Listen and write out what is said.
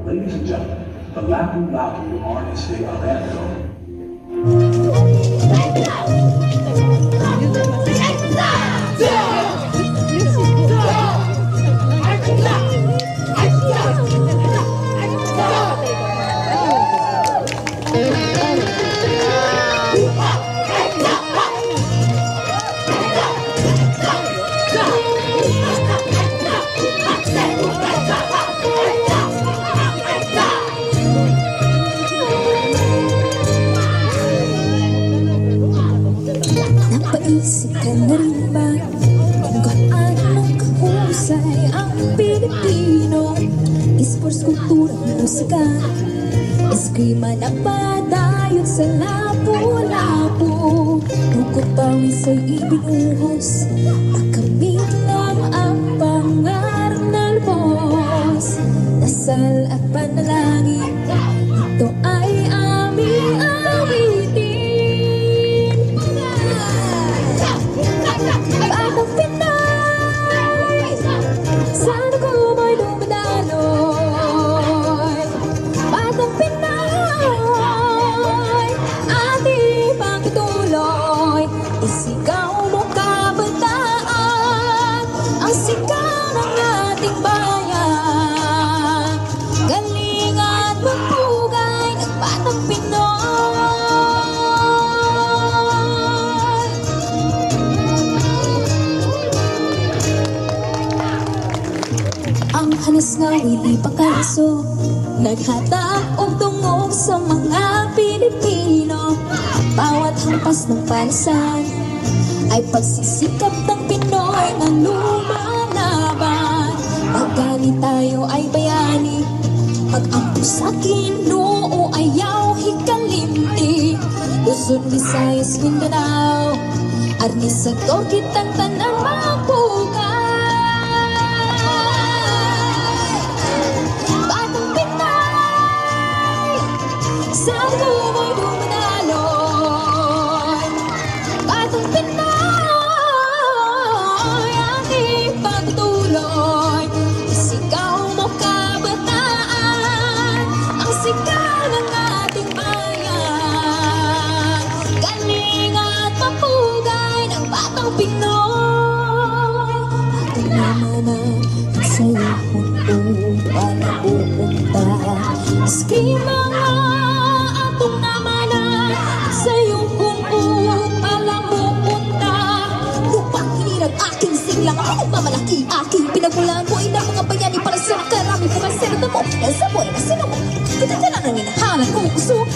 Ladies and gentlemen, the Lapu Lapu Artist Alberto. Napaisip ka na rin ba kung gaano kahusay ang Pilipino? Esports, kultura, musika, eskrima na padayon sa lapu-lapu. Dugot pawis ay ibinuhos, makamit lang ang pangarap na lubos. Dasal at panalangin, ito ay aming awitin. Batang Pinay, sana ko mo'y dumadaloy. Batang Pinay, ating pagtutuloy. Isigaw mo kabataan, ang sigaw ng ating bayan. Galing at magpugay ng Batang Pinoy. Ang hanas nga hindi pagkaliso, naghatag og tungog sa mga Pilipino. Bawat hampas ng palasan ay pagsisikap ng Pinoy na lumalaban. Pagganit tayo ay bayani, pag-ampo sa Ginoo ayaw hikalimti. Luzon, Visayas, Mindanao, arni sa to kitang tanang mapugay. Sana ko mo'y dumadaloy. Batang Pinoy, ating pagtutuloy. Isigaw mo kabataan, ang sigaw ng ating bayan. Galing at mapugay ng Batang Pinoy. Ating naman na sa'yo kung paano pupunta. Eskrima nga atong naman na sa'yo kung alam mo punta. Lupang hinirag aking singlang, ang nagmamalaki aking pinagmulan mo. Inang mga bayani para sa karami po kasirata mo. Yan sa buhay na sino mo, kita ka lang ang inahalan kung gusto